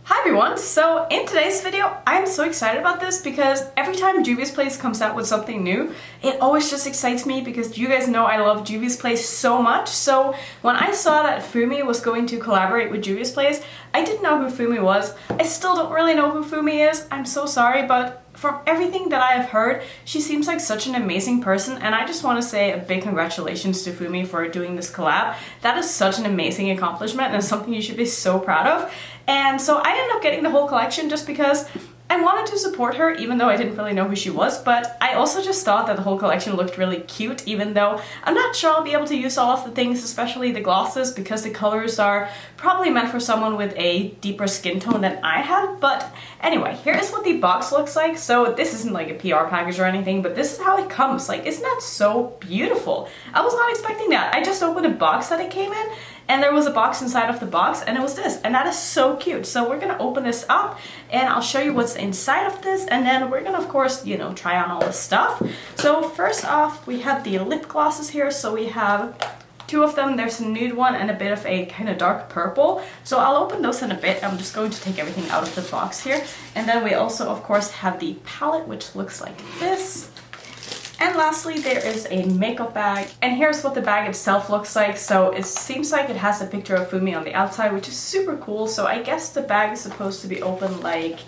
Hi everyone! So in today's video, I'm so excited about this because every time Juvia's Place comes out with something new, it always just excites me because you guys know I love Juvia's Place so much. So when I saw that Fumi was going to collaborate with Juvia's Place, I didn't know who Fumi was. I still don't really know who Fumi is. I'm so sorry, but from everything that I have heard, she seems like such an amazing person, and I just want to say a big congratulations to Fumi for doing this collab. That is such an amazing accomplishment and something you should be so proud of. And so I ended up getting the whole collection just because I wanted to support her, even though I didn't really know who she was, but I also just thought that the whole collection looked really cute, even though I'm not sure I'll be able to use all of the things, especially the glosses, because the colors are probably meant for someone with a deeper skin tone than I have. But anyway, here is what the box looks like. So this isn't like a PR package or anything, but this is how it comes. Like, isn't that so beautiful? I was not expecting that. I just opened a box that it came in, and there was a box inside of the box, and it was this, and that is so cute. So we're gonna open this up and I'll show you what's inside of this, and then we're gonna, of course, you know, try on all this stuff. So first off, we have the lip glosses here. So we have two of them. There's a nude one and a bit of a kind of dark purple. So I'll open those in a bit. I'm just going to take everything out of the box here. And then we also, of course, have the palette, which looks like this. And lastly, there is a makeup bag, and here's what the bag itself looks like. So it seems like it has a picture of Fumi on the outside, which is super cool. So I guess the bag is supposed to be open like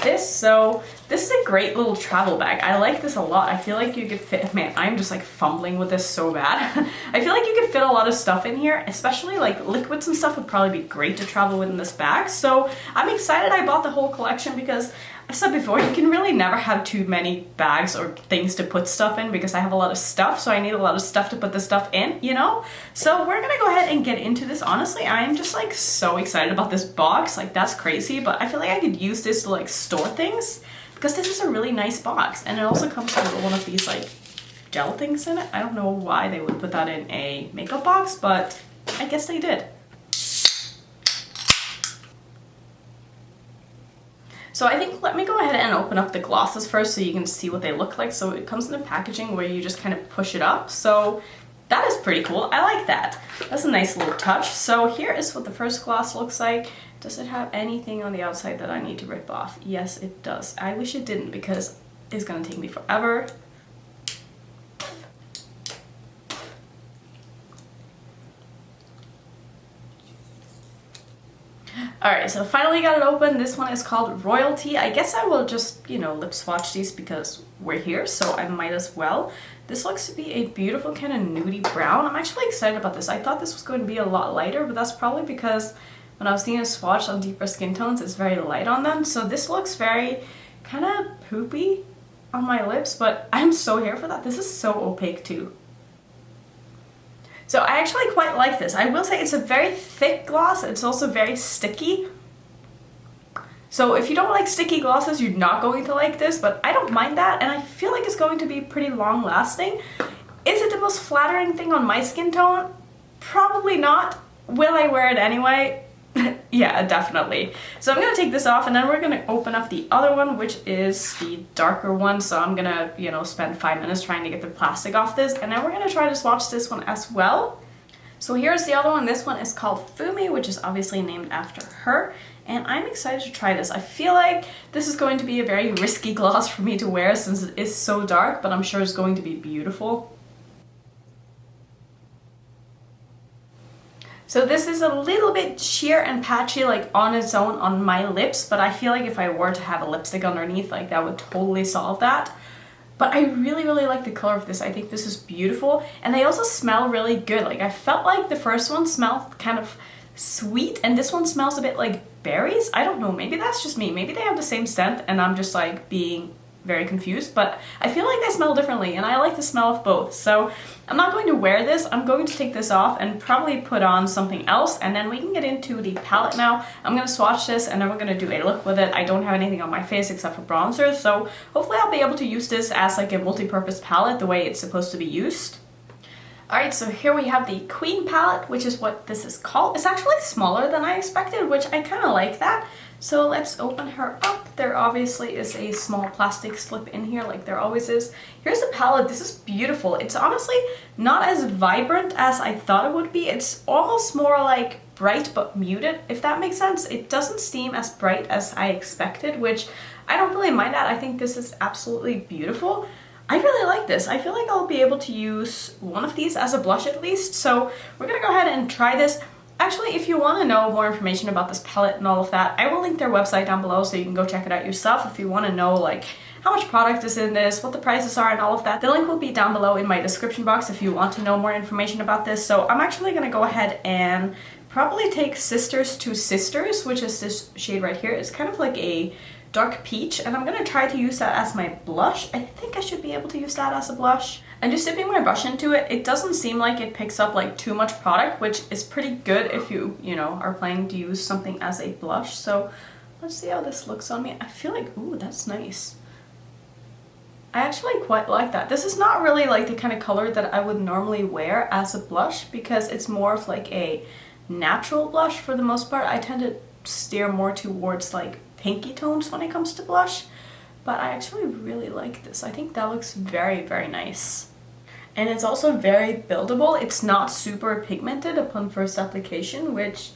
this. So this is a great little travel bag. I like this a lot. I feel like you could fit, man, I'm just like fumbling with this so bad. I feel like you could fit a lot of stuff in here, especially like liquids and stuff would probably be great to travel with in this bag. So I'm excited I bought the whole collection because I've said before, you can really never have too many bags or things to put stuff in because I have a lot of stuff, so I need a lot of stuff to put the stuff in, you know? So we're gonna go ahead and get into this. Honestly, I am just like so excited about this box. Like, that's crazy, but I feel like I could use this to like store things because this is a really nice box, and it also comes with one of these like gel things in it. I don't know why they would put that in a makeup box, but I guess they did. So I think, let me go ahead and open up the glosses first so you can see what they look like. So it comes in a packaging where you just kind of push it up. So that is pretty cool. I like that. That's a nice little touch. So here is what the first gloss looks like. Does it have anything on the outside that I need to rip off? Yes, it does. I wish it didn't because it's gonna take me forever. Alright, so finally got it open. This one is called Royalty. I guess I will just, you know, lip swatch these because we're here, so I might as well. This looks to be a beautiful kind of nudie brown. I'm actually excited about this. I thought this was going to be a lot lighter, but that's probably because when I was seeing a swatch on deeper skin tones, it's very light on them. So this looks very kind of poopy on my lips, but I'm so here for that. This is so opaque too. So I actually quite like this. I will say it's a very thick gloss. It's also very sticky. So if you don't like sticky glosses, you're not going to like this, but I don't mind that, and I feel like it's going to be pretty long lasting. Is it the most flattering thing on my skin tone? Probably not. Will I wear it anyway? Yeah, definitely. So I'm gonna take this off, and then we're gonna open up the other one, which is the darker one. So I'm gonna, you know, spend 5 minutes trying to get the plastic off this, and then we're gonna try to swatch this one as well. So here's the other one. This one is called Fumi, which is obviously named after her, and I'm excited to try this. I feel like this is going to be a very risky gloss for me to wear since it is so dark, but I'm sure it's going to be beautiful. So this is a little bit sheer and patchy, like on its own on my lips, but I feel like if I were to have a lipstick underneath, like that would totally solve that. But I really, really like the color of this. I think this is beautiful, and they also smell really good. Like, I felt like the first one smelled kind of sweet, and this one smells a bit like berries. I don't know, maybe that's just me. Maybe they have the same scent and I'm just like being very confused, but I feel like they smell differently, and I like the smell of both. So I'm not going to wear this. I'm going to take this off and probably put on something else, and then we can get into the palette now. I'm going to swatch this, and then we're going to do a look with it. I don't have anything on my face except for bronzer, so hopefully I'll be able to use this as like a multi-purpose palette the way it's supposed to be used. Alright, so here we have the Queen palette, which is what this is called. It's actually smaller than I expected, which I kind of like that. So let's open her up. There obviously is a small plastic slip in here, like there always is. Here's the palette. This is beautiful. It's honestly not as vibrant as I thought it would be. It's almost more like bright but muted, if that makes sense. It doesn't seem as bright as I expected, which I don't really mind that. I think this is absolutely beautiful. I really like this. I feel like I'll be able to use one of these as a blush at least. So we're gonna go ahead and try this. Actually, if you want to know more information about this palette and all of that, I will link their website down below so you can go check it out yourself if you want to know like how much product is in this, what the prices are and all of that. The link will be down below in my description box if you want to know more information about this. So I'm actually going to go ahead and probably take Sisters to Sisters, which is this shade right here. It's kind of like a dark peach, and I'm going to try to use that as my blush. I think I should be able to use that as a blush. And just dipping my brush into it, it doesn't seem like it picks up like too much product, which is pretty good if you know, are planning to use something as a blush. So let's see how this looks on me. I feel like, ooh, that's nice. I actually quite like that. This is not really like the kind of color that I would normally wear as a blush because it's more of like a natural blush for the most part. I tend to steer more towards like pinky tones when it comes to blush, but I actually really like this. I think that looks very, very nice. And it's also very buildable. It's not super pigmented upon first application, which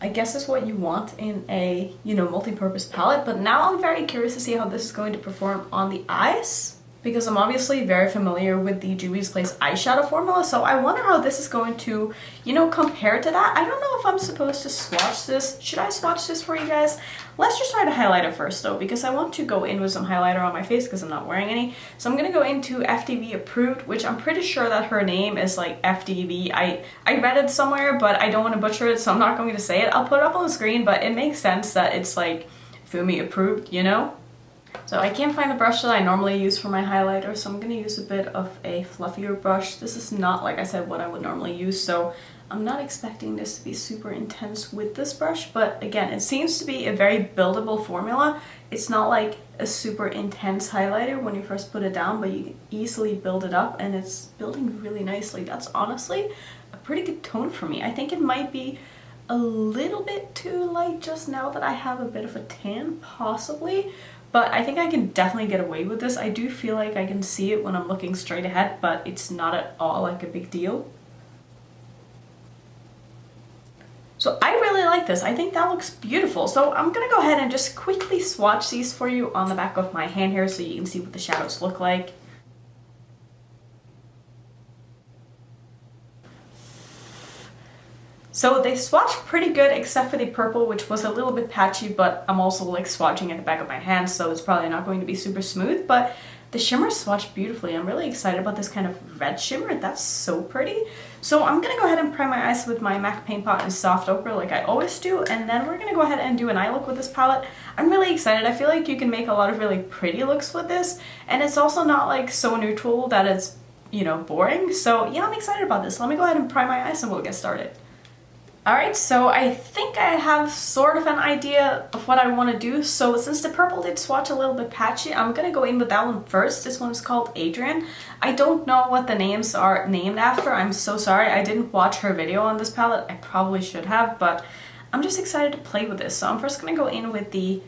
I guess is what you want in a, you know, multi-purpose palette. But now I'm very curious to see how this is going to perform on the eyes, because I'm obviously very familiar with the Juvia's Place eyeshadow formula, so I wonder how this is going to, you know, compare to that. I don't know if I'm supposed to swatch this. Should I swatch this for you guys? Let's just try the highlighter first though, because I want to go in with some highlighter on my face because I'm not wearing any. So I'm gonna go into FDV Approved, which I'm pretty sure that her name is like FDV. I read it somewhere, but I don't want to butcher it, so I'm not going to say it. I'll put it up on the screen, but it makes sense that it's like Fumi approved, you know? So I can't find the brush that I normally use for my highlighter, so I'm going to use a bit of a fluffier brush. This is not, like I said, what I would normally use, so I'm not expecting this to be super intense with this brush, but again, it seems to be a very buildable formula. It's not like a super intense highlighter when you first put it down, but you can easily build it up, and it's building really nicely. That's honestly a pretty good tone for me. I think it might be a little bit too light just now that I have a bit of a tan, possibly. But I think I can definitely get away with this. I do feel like I can see it when I'm looking straight ahead, but it's not at all like a big deal. So I really like this. I think that looks beautiful. So I'm gonna go ahead and just quickly swatch these for you on the back of my hand here so you can see what the shadows look like. So they swatch pretty good except for the purple, which was a little bit patchy, but I'm also like swatching at the back of my hand, so it's probably not going to be super smooth, but the shimmer swatched beautifully. I'm really excited about this kind of red shimmer. That's so pretty. So I'm gonna go ahead and prime my eyes with my MAC Paint Pot in Soft Ochre like I always do, and then we're gonna go ahead and do an eye look with this palette. I'm really excited. I feel like you can make a lot of really pretty looks with this, and it's also not like so neutral that it's, you know, boring. So yeah, I'm excited about this. Let me go ahead and prime my eyes and we'll get started. Alright, so I think I have sort of an idea of what I want to do. So since the purple did swatch a little bit patchy, I'm going to go in with that one first. This one is called Adrian. I don't know what the names are named after. I'm so sorry. I didn't watch her video on this palette. I probably should have, but I'm just excited to play with this. So I'm first going to go in with the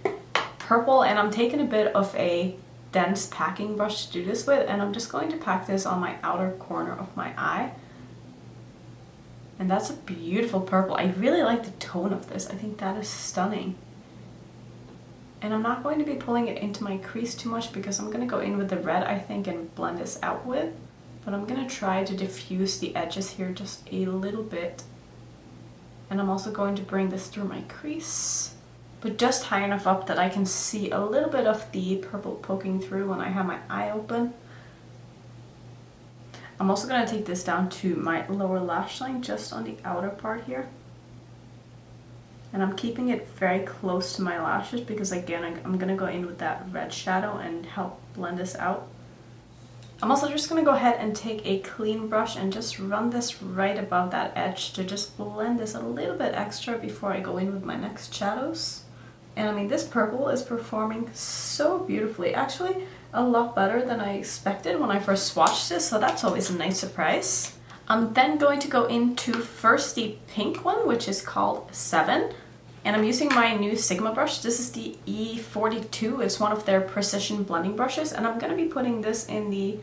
purple, and I'm taking a bit of a dense packing brush to do this with, and I'm just going to pack this on my outer corner of my eye. And that's a beautiful purple. I really like the tone of this. I think that is stunning. And I'm not going to be pulling it into my crease too much because I'm going to go in with the red, I think, and blend this out with. But I'm going to try to diffuse the edges here just a little bit. And I'm also going to bring this through my crease, but just high enough up that I can see a little bit of the purple poking through when I have my eye open. I'm also going to take this down to my lower lash line, just on the outer part here. And I'm keeping it very close to my lashes because, again, I'm going to go in with that red shadow and help blend this out. I'm also just going to go ahead and take a clean brush and just run this right above that edge to just blend this a little bit extra before I go in with my next shadows. And I mean, this purple is performing so beautifully. Actually, a lot better than I expected when I first swatched this, so that's always a nice surprise. I'm then going to go into first the pink one, which is called 7. And I'm using my new Sigma brush. This is the E42. It's one of their precision blending brushes. And I'm going to be putting this in the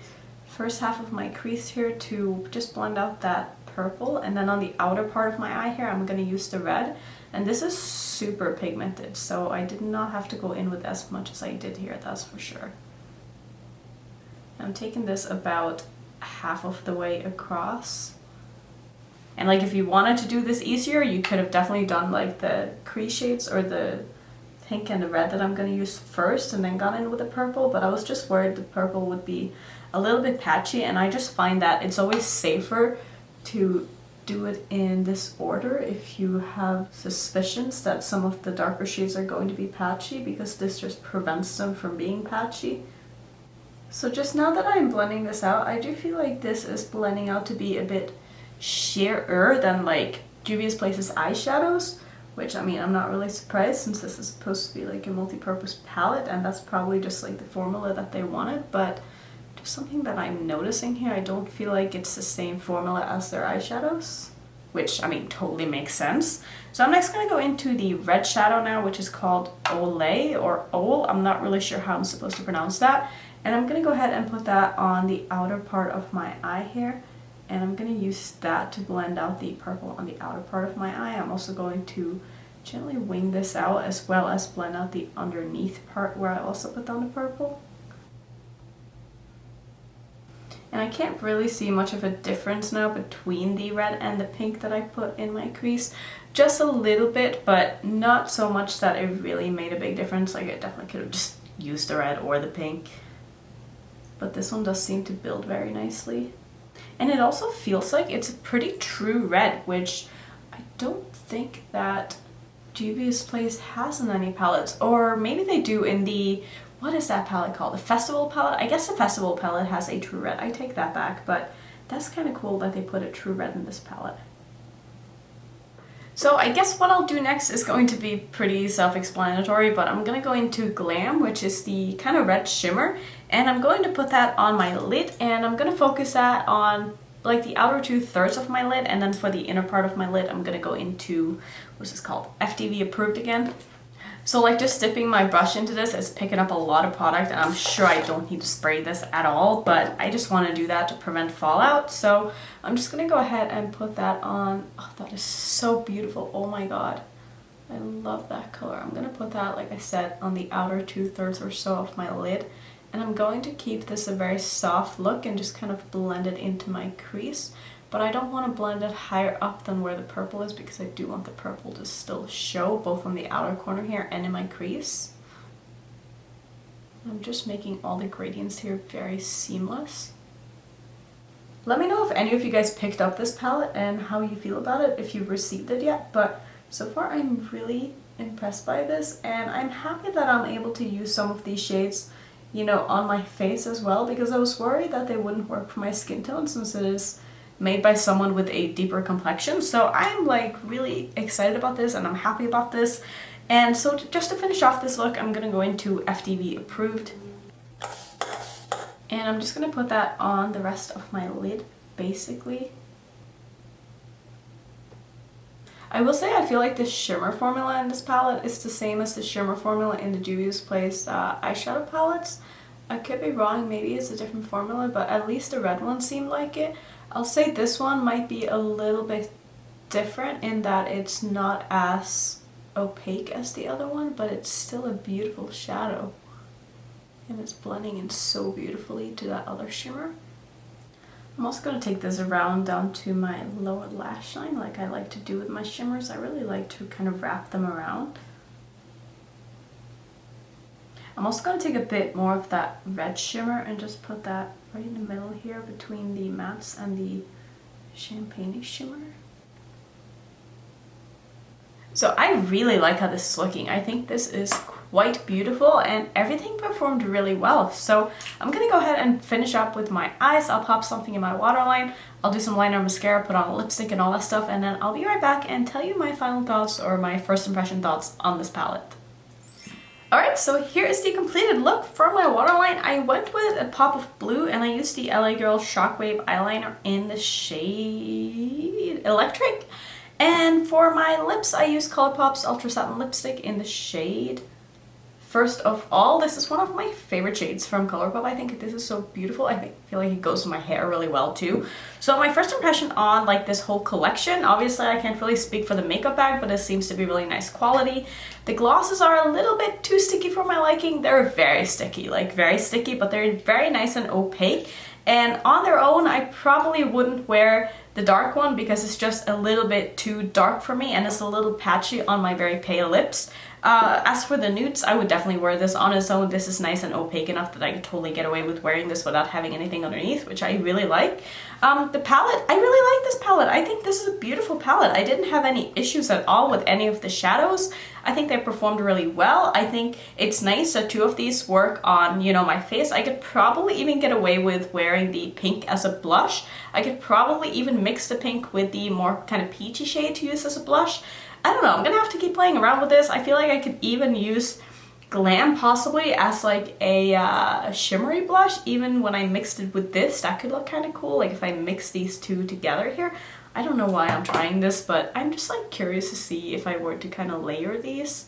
first half of my crease here to just blend out that purple, and then on the outer part of my eye here I'm going to use the red. And this is super pigmented, so I did not have to go in with as much as I did here, that's for sure. I'm taking this about half of the way across. And like if you wanted to do this easier, you could have definitely done like the crease shades or the pink and the red that I'm going to use first and then gone in with the purple, but I was just worried the purple would be a little bit patchy, and I just find that it's always safer to do it in this order if you have suspicions that some of the darker shades are going to be patchy, because this just prevents them from being patchy. So just now that I'm blending this out, I do feel like this is blending out to be a bit sheerer than like Juvia's Place's eyeshadows, which I mean I'm not really surprised since this is supposed to be like a multi-purpose palette and that's probably just like the formula that they wanted, but just something that I'm noticing here, I don't feel like it's the same formula as their eyeshadows, which I mean totally makes sense. So I'm next going to go into the red shadow now, which is called Olay or Ol, I'm not really sure how I'm supposed to pronounce that, and I'm going to go ahead and put that on the outer part of my eye here. And I'm going to use that to blend out the purple on the outer part of my eye. I'm also going to gently wing this out as well as blend out the underneath part where I also put down the purple. And I can't really see much of a difference now between the red and the pink that I put in my crease. Just a little bit, but not so much that it really made a big difference. Like I definitely could have just used the red or the pink. But this one does seem to build very nicely. And it also feels like it's a pretty true red, which I don't think that Juvia's Place has in any palettes. Or maybe they do in the, what is that palette called? The Festival palette? I guess the Festival palette has a true red. I take that back, but that's kind of cool that they put a true red in this palette. So I guess what I'll do next is going to be pretty self-explanatory, but I'm going to go into Glam, which is the kind of red shimmer, and I'm going to put that on my lid, and I'm going to focus that on like the outer 2/3 of my lid, and then for the inner part of my lid I'm going to go into, what's this called, FTV approved again. So like just dipping my brush into this is picking up a lot of product, and I'm sure I don't need to spray this at all, but I just want to do that to prevent fallout. So I'm just going to go ahead and put that on. Oh, that is so beautiful. Oh my god. I love that color. I'm going to put that, like I said, on the outer 2/3 or so of my lid. And I'm going to keep this a very soft look and just kind of blend it into my crease. But I don't want to blend it higher up than where the purple is, because I do want the purple to still show both on the outer corner here and in my crease. I'm just making all the gradients here very seamless. Let me know if any of you guys picked up this palette and how you feel about it, if you've received it yet. But so far I'm really impressed by this, and I'm happy that I'm able to use some of these shades, you know, on my face as well, because I was worried that they wouldn't work for my skin tone since it is made by someone with a deeper complexion. So I'm like really excited about this and I'm happy about this. And so just to finish off this look, I'm gonna go into FTV approved. And I'm just gonna put that on the rest of my lid, basically. I will say I feel like the shimmer formula in this palette is the same as the shimmer formula in the Juvia's Place eyeshadow palettes. I could be wrong, maybe it's a different formula, but at least the red one seemed like it. I'll say this one might be a little bit different in that it's not as opaque as the other one, but it's still a beautiful shadow. And it's blending in so beautifully to that other shimmer. I'm also going to take this around down to my lower lash line like I like to do with my shimmers. I really like to kind of wrap them around. I'm also going to take a bit more of that red shimmer and just put that right in the middle here between the mattes and the champagne shimmer. So I really like how this is looking. I think this is quite beautiful and everything performed really well. So I'm gonna go ahead and finish up with my eyes. I'll pop something in my waterline. I'll do some liner, mascara, put on lipstick and all that stuff, and then I'll be right back and tell you my final thoughts or my first impression thoughts on this palette. Alright, so here is the completed look for my waterline. I went with a pop of blue and I used the LA Girl Shockwave eyeliner in the shade Electric. And for my lips, I used ColourPop's Ultra Satin Lipstick in the shade First of all, this is one of my favorite shades from ColourPop. I think this is so beautiful. I feel like it goes with my hair really well too. So my first impression on like this whole collection, obviously I can't really speak for the makeup bag, but it seems to be really nice quality. The glosses are a little bit too sticky for my liking. They're very sticky, like very sticky, but they're very nice and opaque. And on their own, I probably wouldn't wear the dark one because it's just a little bit too dark for me and it's a little patchy on my very pale lips. As for the nudes, I would definitely wear this on its own. This is nice and opaque enough that I could totally get away with wearing this without having anything underneath, which I really like. The palette, I really like this palette. I think this is a beautiful palette. I didn't have any issues at all with any of the shadows. I think they performed really well. I think it's nice that two of these work on, you know, my face. I could probably even get away with wearing the pink as a blush. I could probably even mix the pink with the more kind of peachy shade to use as a blush. I don't know, I'm gonna have to keep playing around with this. I feel like I could even use Glam possibly as like a shimmery blush, even when I mixed it with this. That could look kind of cool, like if I mix these two together here. I don't know why I'm trying this, but I'm just like curious to see if I were to kind of layer these,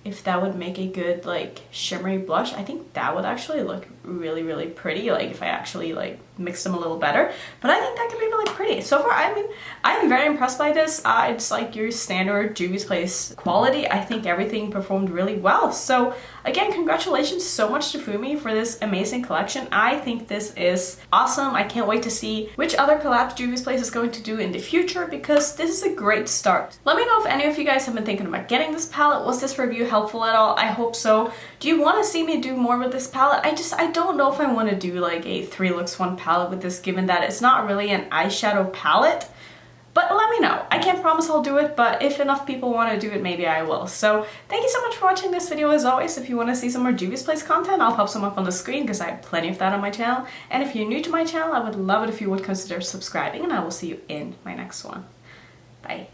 if that would make a good like shimmery blush. I think that would actually look really, really pretty, like if I actually like mix them a little better. But I think that could be really pretty. So far, I mean, I'm very impressed by this. It's like your standard Juvia's Place quality. I think everything performed really well. So again, congratulations so much to Fumi for this amazing collection. I think this is awesome. I can't wait to see which other collabs Juvia's Place is going to do in the future because this is a great start. Let me know if any of you guys have been thinking about getting this palette. Was this review helpful at all? I hope so. Do you want to see me do more with this palette? I don't know if I want to do like a 3 looks 1 palette with this, given that it's not really an eyeshadow palette. But let me know. I can't promise I'll do it, but if enough people want to do it, maybe I will. So thank you so much for watching this video. As always, if you want to see some more Juvia's Place content, I'll pop some up on the screen because I have plenty of that on my channel. And if you're new to my channel, I would love it if you would consider subscribing, and I will see you in my next one. Bye.